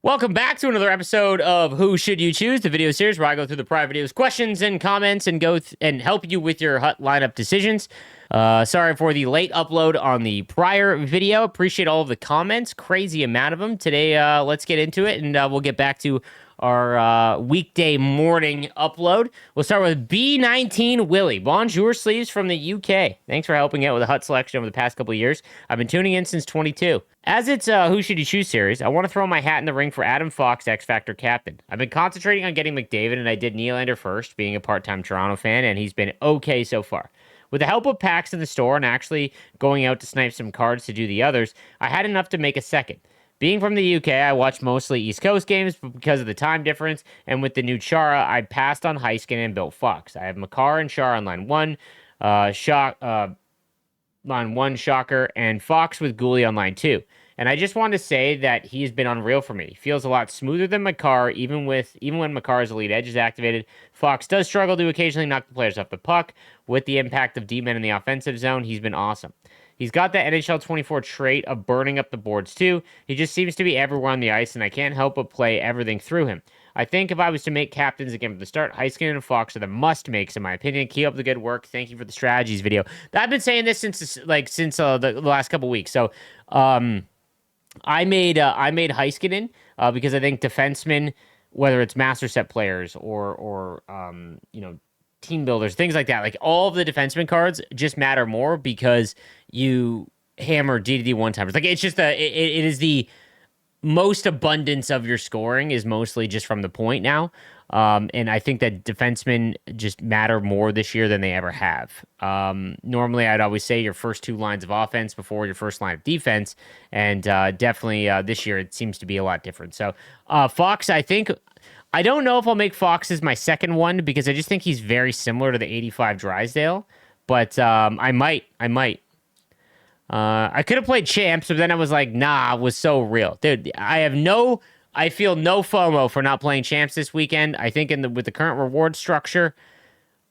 Welcome back to another episode of Who Should You Choose, the video series where I go through the prior videos, questions and comments, and and help you with your hut lineup decisions. Sorry for the late upload on the prior video. Appreciate all of the comments, crazy amount of them. Today, let's get into it, and we'll get back to our weekday morning upload. We'll start with B19 Willie. Bonjour sleeves from the UK. Thanks for helping out with the hut selection over the past couple of years. I've been tuning in since 22. As it's Who Should You Choose series, I want to throw my hat in the ring for Adam Fox, X Factor captain. I've been concentrating on getting McDavid, and I did Nylander first, being a part-time Toronto fan, and he's been okay so far. With the help of packs in the store and actually going out to snipe some cards to do the others, I had enough to make a second. Being from the UK, I watched mostly East Coast games because of the time difference, and with the new Chara, I passed on Heiskanen and built Fox. I have Makar and Chara on line 1, line 1, Shocker, and Fox with Goulet on line 2. And I just want to say that he's been unreal for me. He feels a lot smoother than Makar, even when Makar's elite edge is activated. Fox does struggle to occasionally knock the players off the puck. With the impact of D-men in the offensive zone, he's been awesome. He's got that NHL 24 trait of burning up the boards too. He just seems to be everywhere on the ice, and I can't help but play everything through him. I think if I was to make captains again from the start, Heiskanen and Fox are the must-makes in my opinion. Keep up the good work. Thank you for the strategies video. I've been saying this since the last couple weeks. So, I made Heiskanen because I think defensemen, whether it's master set players or team builders, things like that, like all of the defenseman cards just matter more because you hammer D2D one-timers. Like it's just it is the most abundance of your scoring is mostly just from the point now. And I think that defensemen just matter more this year than they ever have. Normally, I'd always say your first two lines of offense before your first line of defense. And definitely this year, it seems to be a lot different. So Fox, I don't know if I'll make Fox as my second one because I just think he's very similar to the 85 Drysdale. But I might. I could have played Champs, but then I was like, nah, it was so real. Dude, I feel no FOMO for not playing Champs this weekend. I think with the current reward structure,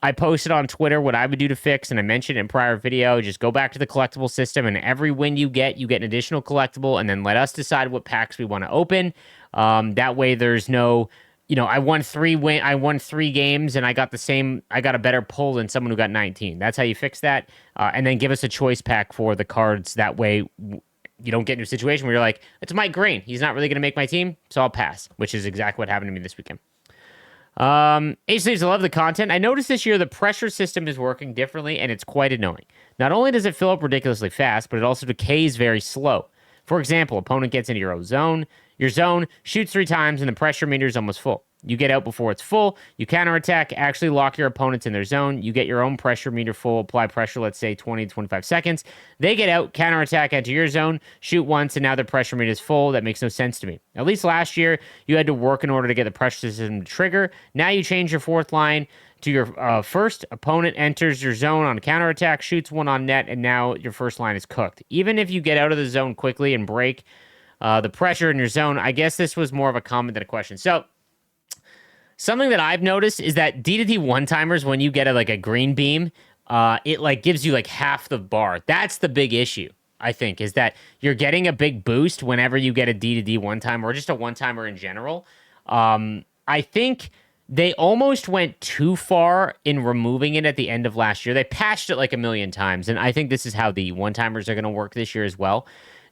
I posted on Twitter what I would do to fix, and I mentioned it in prior video. Just go back to the collectible system, and every win you get an additional collectible, and then let us decide what packs we want to open. That way, there's no, I won three games, and I got a better pull than someone who got 19. That's how you fix that. And then give us a choice pack for the cards. That way, you don't get into a situation where you're like, it's Mike Green. He's not really going to make my team, so I'll pass, which is exactly what happened to me this weekend. Sleeves, I love the content. I noticed this year the pressure system is working differently, and it's quite annoying. Not only does it fill up ridiculously fast, but it also decays very slow. For example, opponent gets into your zone, shoots 3 times, and the pressure meter is almost full. You get out before it's full, you counterattack, actually lock your opponents in their zone, you get your own pressure meter full, apply pressure, let's say 20 to 25 seconds. They get out, counterattack, enter your zone, shoot once, and now their pressure meter is full. That makes no sense to me. At least last year, you had to work in order to get the pressure system to trigger. Now you change your fourth line to your first. Opponent enters your zone on counterattack, shoots one on net, and now your first line is cooked. Even if you get out of the zone quickly and break the pressure in your zone, I guess this was more of a comment than a question. So, something that I've noticed is that D2D one-timers, when you get a green beam, it gives you half the bar. That's the big issue, I think, is that you're getting a big boost whenever you get a D2D one-timer or just a one-timer in general. I think they almost went too far in removing it at the end of last year. They patched it a million times, and I think this is how the one-timers are going to work this year as well.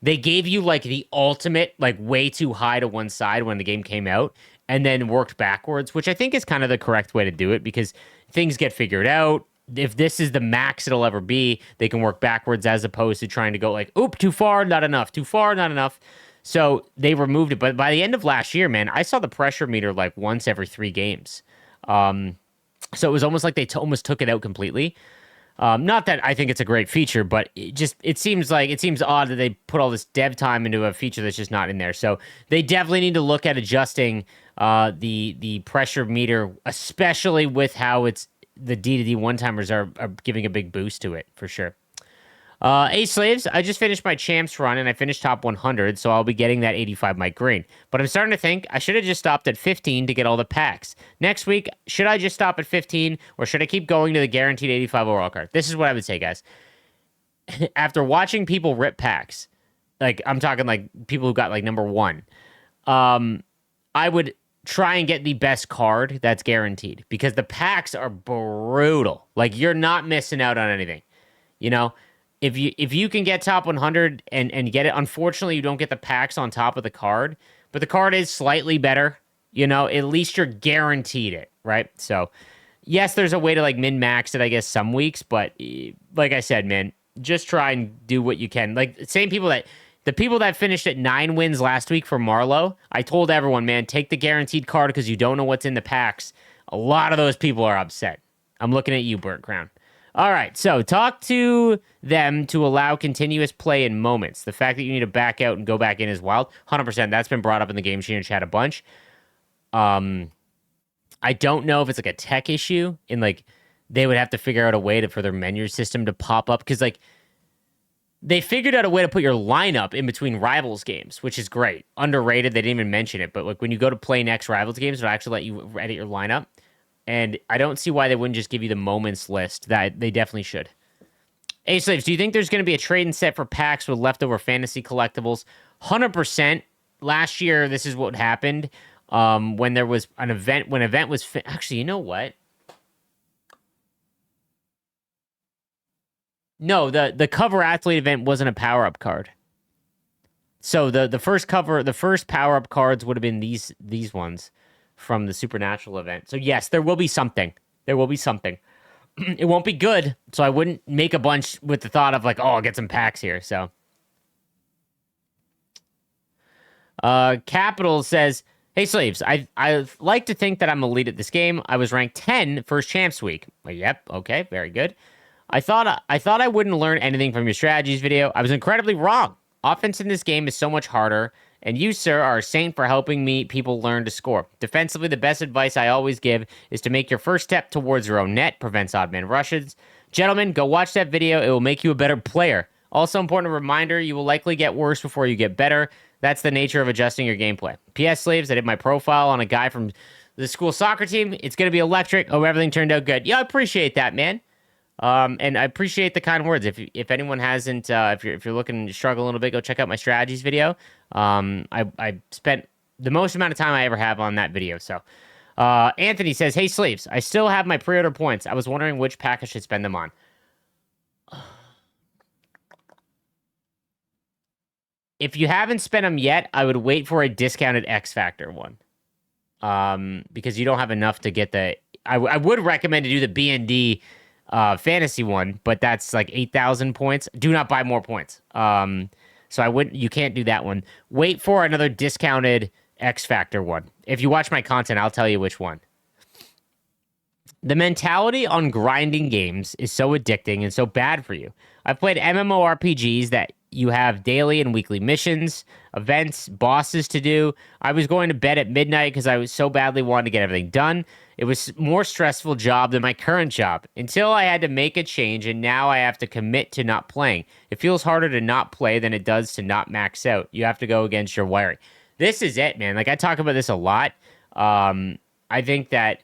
They gave you the ultimate, way too high to one side when the game came out, and then worked backwards, which I think is kind of the correct way to do it because things get figured out. If this is the max it'll ever be, they can work backwards as opposed to trying to go oop, too far, not enough, too far, not enough. So they removed it. But by the end of last year, man, I saw the pressure meter once every 3 games. So it was almost like they almost took it out completely. Not that I think it's a great feature, but it seems odd that they put all this dev time into a feature that's just not in there. So they definitely need to look at adjusting the pressure meter, especially with how the D2D one-timers are giving a big boost to it, for sure. Slaves, I just finished my Champs run, and I finished top 100, so I'll be getting that 85 Mike Green. But I'm starting to think I should have just stopped at 15 to get all the packs. Next week, should I just stop at 15, or should I keep going to the guaranteed 85 overall card? This is what I would say, guys. After watching people rip packs, I'm talking people who got number 1, I would try and get the best card that's guaranteed because the packs are brutal. Like you're not missing out on anything. You know, if you can get top 100 and get it, unfortunately you don't get the packs on top of the card, but the card is slightly better. You know, at least you're guaranteed it, right? So, yes, there's a way to like min max it, I guess, some weeks, but like I said, man, just try and do what you can. Like same people that the people that finished at 9 wins last week for Marlowe, I told everyone, man, take the guaranteed card because you don't know what's in the packs. A lot of those people are upset. I'm looking at you, Burt Crown. All right, so talk to them to allow continuous play in moments. The fact that you need to back out and go back in is wild. 100%. That's been brought up in the Game Changer chat a bunch. I don't know if it's like a tech issue in like they would have to figure out a way for their menu system to pop up because like they figured out a way to put your lineup in between Rivals games, which is great. Underrated. They didn't even mention it, but like when you go to play next Rivals games, it'll actually let you edit your lineup. And I don't see why they wouldn't just give you the moments list. That they definitely should. Hey, Slaves, do you think there's going to be a trading set for packs with leftover fantasy collectibles? 100%. Last year, this is what happened. When there was an event, when event was actually, you know what? No, the cover athlete event wasn't a power up card. So the first power up cards would have been these ones from the Supernatural event. So yes, there will be something. There will be something. It won't be good, so I wouldn't make a bunch with the thought of like, oh, I'll get some packs here. So, Capital says, "Hey slaves, I like to think that I'm elite at this game. I was ranked 10 first champs week. Well, yep, okay, very good. I thought I wouldn't learn anything from your strategies video. I was incredibly wrong. Offense in this game is so much harder, and you, sir, are a saint for helping me people learn to score. Defensively, the best advice I always give is to make your first step towards your own net, prevents odd man rushes. Gentlemen, go watch that video. It will make you a better player. Also, important reminder, you will likely get worse before you get better. That's the nature of adjusting your gameplay. P.S. slaves, I did my profile on a guy from the school soccer team. It's going to be electric. Oh, everything turned out good. Yeah, I appreciate that, man. And I appreciate the kind words. If anyone hasn't, if you're looking to struggle a little bit, go check out my strategies video. I spent the most amount of time I ever have on that video. So, Anthony says, "Hey slaves, I still have my pre-order points. I was wondering which pack I should spend them on." If you haven't spent them yet, I would wait for a discounted X Factor one. Because you don't have enough to get the. I would recommend to do the BND fantasy one, but that's like 8,000 points. Do not buy more points. So you can't do that one. Wait for another discounted X Factor one. If you watch my content, I'll tell you which one. The mentality on grinding games is so addicting and so bad for you. I've played MMORPGs that you have daily and weekly missions, events, bosses to do. I was going to bed at midnight because I was so badly wanting to get everything done. It was a more stressful job than my current job until I had to make a change, and now I have to commit to not playing. It feels harder to not play than it does to not max out. You have to go against your wiring. This is it, man. Like, I talk about this a lot. I think that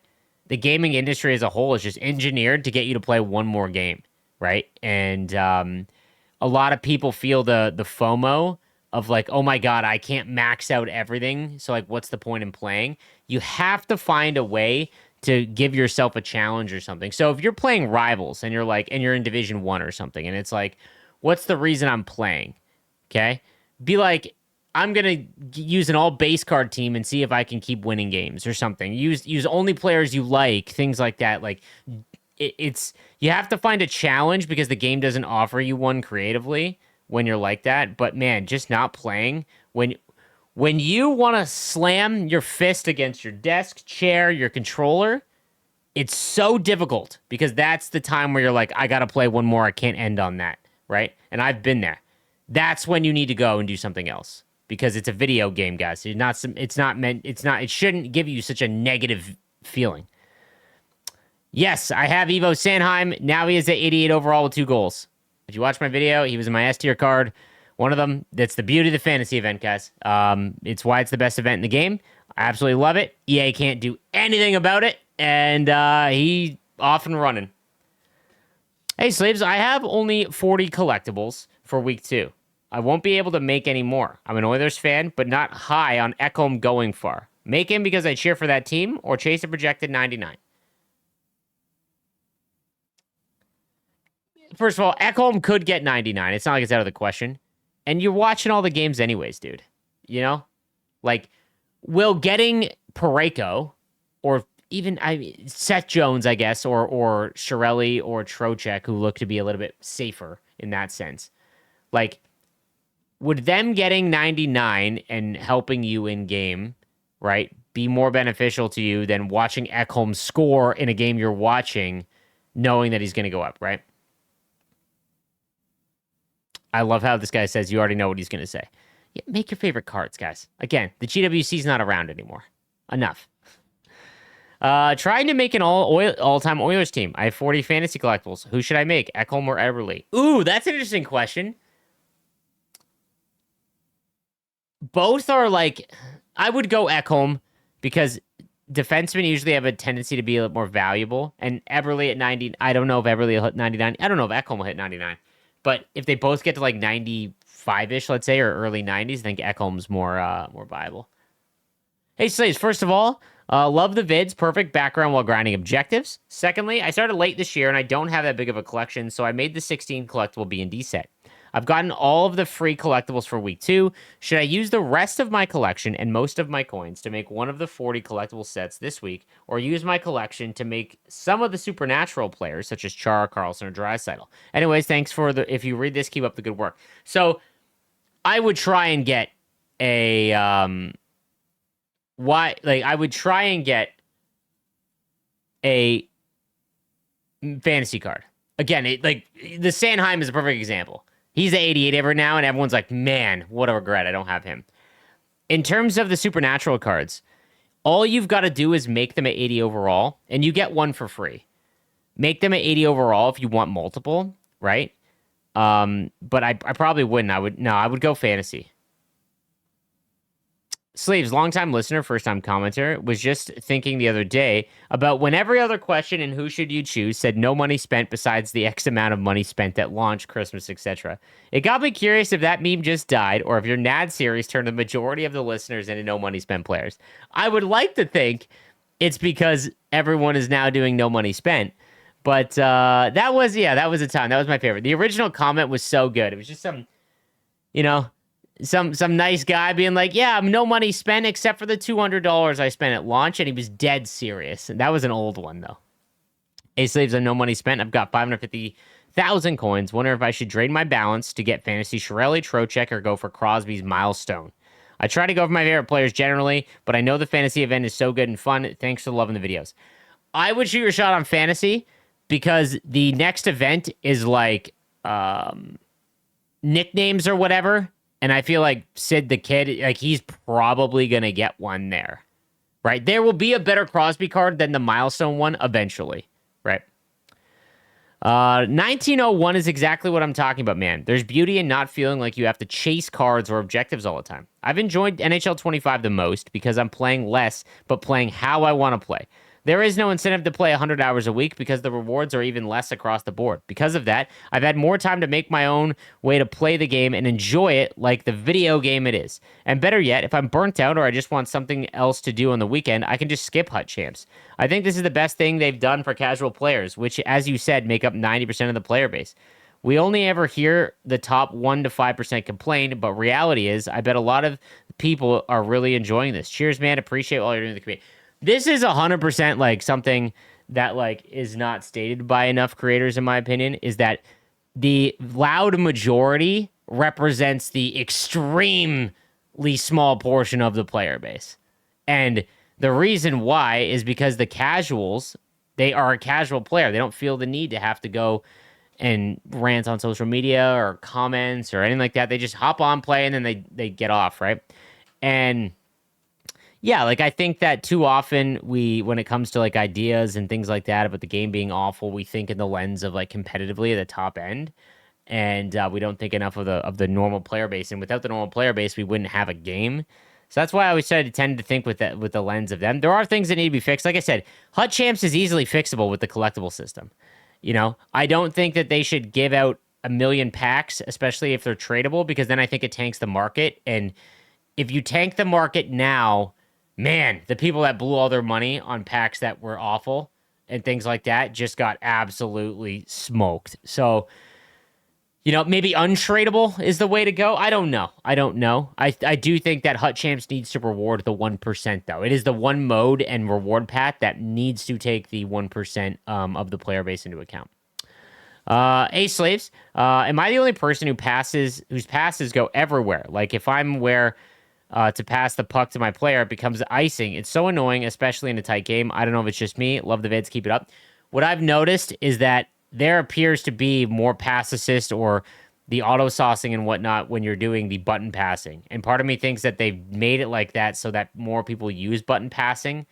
the gaming industry as a whole is just engineered to get you to play one more game, right? And a lot of people feel the FOMO of like, oh my God, I can't max out everything. So like, what's the point in playing? You have to find a way to give yourself a challenge or something. So if you're playing Rivals and you're in Division 1 or something, and it's like, what's the reason I'm playing? Okay. Be like, I'm going to use an all base card team and see if I can keep winning games or something. Use only players you like, things like that. Like it's you have to find a challenge because the game doesn't offer you one creatively when you're like that. But man, just not playing when you want to slam your fist against your desk, chair, your controller, it's so difficult because that's the time where you're like, I got to play one more. I can't end on that, right? And I've been there. That's when you need to go and do something else because it's a video game, guys. It shouldn't give you such a negative feeling. Yes, I have Evo Sanheim. Now he is at 88 overall with 2 goals. Did you watch my video? He was in my S tier card. One of them. That's the beauty of the fantasy event, guys. It's why it's the best event in the game. I absolutely love it. EA can't do anything about it, and he off and running. Hey, slaves, I have only 40 collectibles for week 2. I won't be able to make any more. I'm an Oilers fan, but not high on Ekholm going far. Make him because I cheer for that team or chase a projected 99? First of all, Ekholm could get 99. It's not like it's out of the question. And you're watching all the games anyways, dude. You know? Like, will getting Parayko or even Seth Jones, I guess, or Shirelli or Trocheck, who look to be a little bit safer in that sense. Like, would them getting 99 and helping you in game, right, be more beneficial to you than watching Ekholm score in a game you're watching, knowing that he's going to go up, right? I love how this guy says you already know what he's going to say. Yeah, make your favorite cards, guys. Again, the GWC's not around anymore. Enough. Trying to make an all-time Oilers team. I have 40 fantasy collectibles. Who should I make? Ekholm or Eberle? Ooh, that's an interesting question. Both are like, I would go Ekholm because defensemen usually have a tendency to be a little more valuable. And Eberle at 90, I don't know if Eberle will hit 99. I don't know if Ekholm will hit 99. But if they both get to like 95-ish, let's say, or early 90s, I think Ekholm's more viable. Hey, Slaves, first of all, love the vids. Perfect background while grinding objectives. Secondly, I started late this year, and I don't have that big of a collection, so I made the 16 collectible B&D set. I've gotten all of the free collectibles for week 2. Should I use the rest of my collection and most of my coins to make one of the 40 collectible sets this week, or use my collection to make some of the supernatural players, such as Chara, Carlson, or Draisaitl? Anyways, thanks for if you read this, keep up the good work. So, I would try and get a, I would try and get a fantasy card. Again, the Sanheim is a perfect example. He's at 88 ever now, and everyone's like, man, what a regret. I don't have him. In terms of the supernatural cards, all you've got to do is make them at 80 overall, and you get one for free. Make them at 80 overall if you want multiple, right? But I probably wouldn't. I would go fantasy. Sleeves, longtime listener, first-time commenter, was just thinking the other day about when every other question in Who Should You Choose said no money spent besides the X amount of money spent at launch, Christmas, etc. It got me curious if that meme just died or if your NAD series turned the majority of the listeners into no money spent players. I would like to think it's because everyone is now doing no money spent. But that was a time. That was my favorite. The original comment was so good. It was just some nice guy being like, yeah, no money spent except for the $200 I spent at launch, and he was dead serious. And that was an old one, though. Slaves on no money spent. I've got 550,000 coins. Wonder if I should drain my balance to get fantasy Shirelli, Trocheck, or go for Crosby's milestone. I try to go for my favorite players generally, but I know the fantasy event is so good and fun. Thanks for loving the videos. I would shoot your shot on fantasy because the next event is like nicknames or whatever. And I feel like Sid the Kid, like he's probably going to get one there, right? There will be a better Crosby card than the milestone one eventually, right? 1901 is exactly what I'm talking about, man. There's beauty in not feeling like you have to chase cards or objectives all the time. I've enjoyed NHL 25 the most because I'm playing less, but playing how I want to play. There is no incentive to play 100 hours a week because the rewards are even less across the board. Because of that, I've had more time to make my own way to play the game and enjoy it like the video game it is. And better yet, if I'm burnt out or I just want something else to do on the weekend, I can just skip Hut Champs. I think this is the best thing they've done for casual players, which, as you said, make up 90% of the player base. We only ever hear the top 1 to 5% complain, but reality is I bet a lot of people are really enjoying this. Cheers, man. Appreciate all you're doing in the community. This is 100% like something that like is not stated by enough creators, in my opinion, is that the loud majority represents the extremely small portion of the player base. And the reason why is because the casuals, they are a casual player. They don't feel the need to have to go and rant on social media or comments or anything like that. They just hop on, play, and then they get off, right? And yeah, like I think that too often when it comes to like ideas and things like that about the game being awful, we think in the lens of like competitively at the top end, and we don't think enough of the normal player base. And without the normal player base, we wouldn't have a game. So that's why I always tend to think with the lens of them. There are things that need to be fixed. Like I said, Hut Champs is easily fixable with the collectible system. You know, I don't think that they should give out 1 million packs, especially if they're tradable, because then I think it tanks the market. And if you tank the market now, Man, the people that blew all their money on packs that were awful and things like that just got absolutely smoked. So, maybe untradeable is the way to go. I don't know. I do think that Hut Champs needs to reward the 1%, though. It is the one mode and reward path that needs to take the 1% of the player base into account. Slaves, am I the only person whose passes go everywhere? Like if I'm where to pass the puck to my player, it becomes icing. It's so annoying, especially in a tight game. I don't know if it's just me. Love the vids. Keep it up. What I've noticed is that there appears to be more pass assist or the auto saucing and whatnot when you're doing the button passing. And part of me thinks that they've made it like that so that more people use button passing.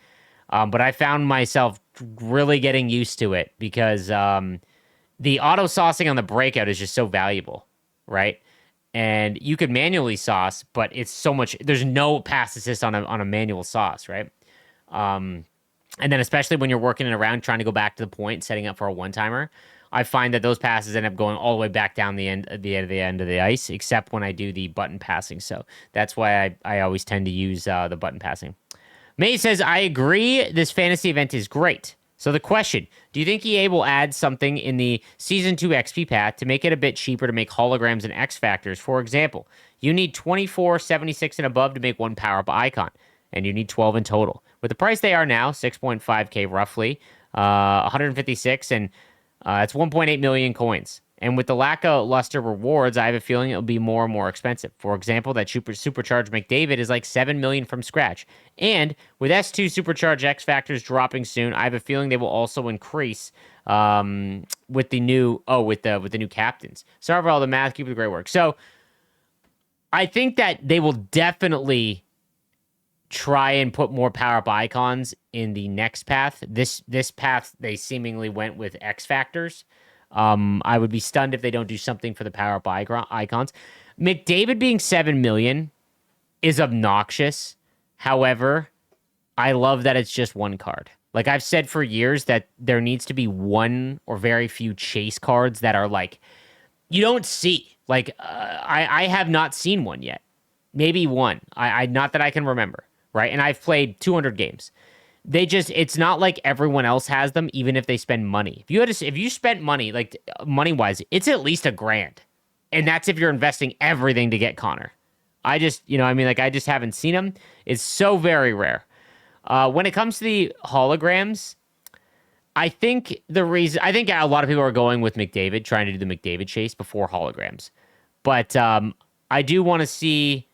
But I found myself really getting used to it because the auto saucing on the breakout is just so valuable, right? And you could manually sauce, but it's so much. There's no pass assist on a manual sauce, right? And then especially when you're working it around, trying to go back to the point, setting up for a one timer, I find that those passes end up going all the way back down the end of the ice, except when I do the button passing. So that's why I always tend to use the button passing. May says, I agree. This fantasy event is great. So the question, do you think EA will add something in the Season 2 XP path to make it a bit cheaper to make holograms and X Factors? For example, you need 24, 76, and above to make one power-up icon, and you need 12 in total. With the price they are now, 6.5k roughly, 156, and it's 1.8 million coins. And with the lackluster rewards, I have a feeling it'll be more and more expensive. For example, that Supercharged McDavid is like 7 million from scratch. And with S2 Supercharged X Factors dropping soon, I have a feeling they will also increase with the new captains. Sorry for all the math. Keep up the great work. So I think that they will definitely try and put more power-up icons in the next path. This path, they seemingly went with X Factors. I would be stunned if they don't do something for the power-up icons. McDavid being 7 million is obnoxious. However, I love that it's just one card. Like I've said for years that there needs to be one or very few chase cards that are like, you don't see. Like, I have not seen one yet. Maybe one. I not that I can remember, right? And I've played 200 games. It's not like everyone else has them, even if they spend money. If you spent money, like money wise, it's at least $1,000. And that's if you're investing everything to get Connor. I just haven't seen them. It's so very rare. When it comes to the holograms, I think a lot of people are going with McDavid, trying to do the McDavid chase before holograms. But I do want to see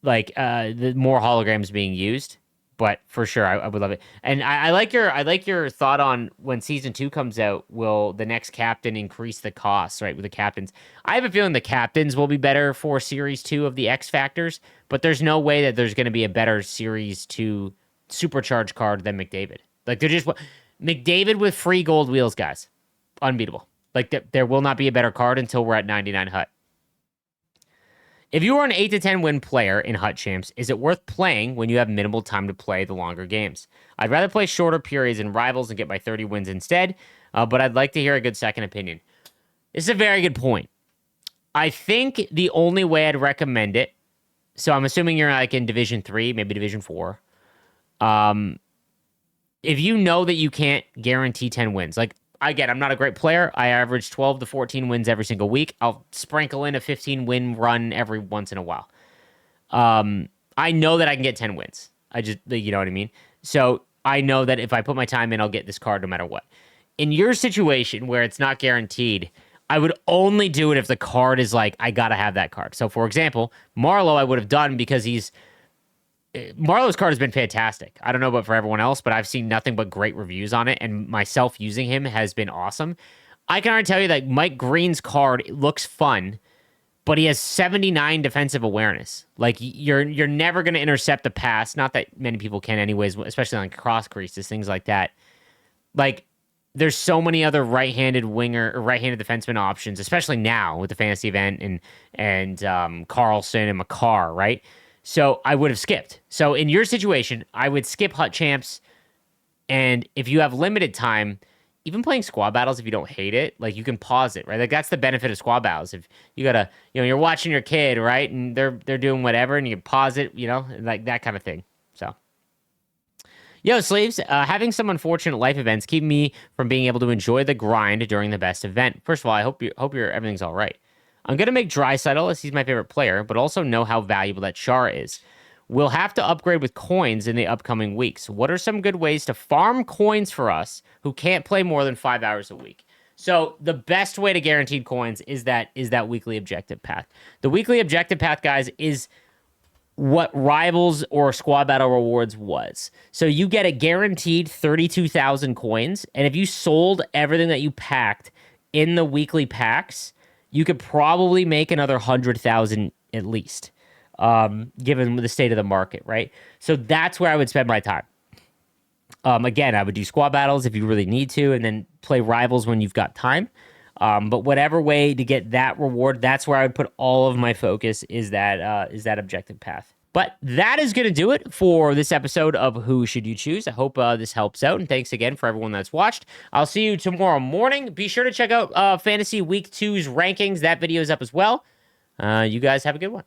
the more holograms being used. But for sure, I would love it. And I like your thought on when Season 2 comes out, will the next captain increase the costs, right, with the captains? I have a feeling the captains will be better for Series 2 of the X Factors, but there's no way that there's going to be a better Series 2 supercharged card than McDavid. Like, they're just... McDavid with free gold wheels, guys. Unbeatable. Like, there will not be a better card until we're at 99 Hut. If you are an 8 to 10 win player in Hut Champs, is it worth playing when you have minimal time to play the longer games? I'd rather play shorter periods in Rivals and get my 30 wins instead, but I'd like to hear a good second opinion. This is a very good point. I think the only way I'd recommend it, so I'm assuming you're like in Division 3, maybe Division 4. If you know that you can't guarantee 10 wins, like, again, I'm not a great player. I average 12 to 14 wins every single week. I'll sprinkle in a 15-win run every once in a while. I know that I can get 10 wins. You know what I mean? So I know that if I put my time in, I'll get this card no matter what. In your situation where it's not guaranteed, I would only do it if the card is like, I got to have that card. So, for example, Marleau I would have done because Marleau's card has been fantastic. I don't know about for everyone else, but I've seen nothing but great reviews on it, and myself using him has been awesome. I can already tell you that Mike Green's card looks fun, but he has 79 defensive awareness. Like, you're never going to intercept a pass. Not that many people can anyways, especially on cross creases, things like that. Like, there's so many other right-handed winger or right-handed defenseman options, especially now with the fantasy event and Carlson and Makar, right? So I would have skipped. So in your situation, I would skip Hut Champs. And if you have limited time, even playing squad battles, if you don't hate it, like, you can pause it, right? Like, that's the benefit of squad battles. If you gotta, you're watching your kid, right? And they're doing whatever, and you can pause it, like that kind of thing. So Yo, Sleeves, having some unfortunate life events keep me from being able to enjoy the grind during the best event. First of all, I hope your everything's all right. I'm gonna make Draisaitl as he's my favorite player, but also know how valuable that Char is. We'll have to upgrade with coins in the upcoming weeks. What are some good ways to farm coins for us who can't play more than 5 hours a week? So the best way to guaranteed coins is that weekly objective path. The weekly objective path, guys, is what Rivals or Squad Battle Rewards was. So you get a guaranteed 32,000 coins, and if you sold everything that you packed in the weekly packs, you could probably make another 100,000 at least, given the state of the market, right? So that's where I would spend my time. Again, I would do squad battles if you really need to, and then play Rivals when you've got time. But whatever way to get that reward, that's where I would put all of my focus is that objective path. But that is going to do it for this episode of Who Should You Choose? I hope this helps out, and thanks again for everyone that's watched. I'll see you tomorrow morning. Be sure to check out Fantasy Week 2's rankings. That video is up as well. You guys have a good one.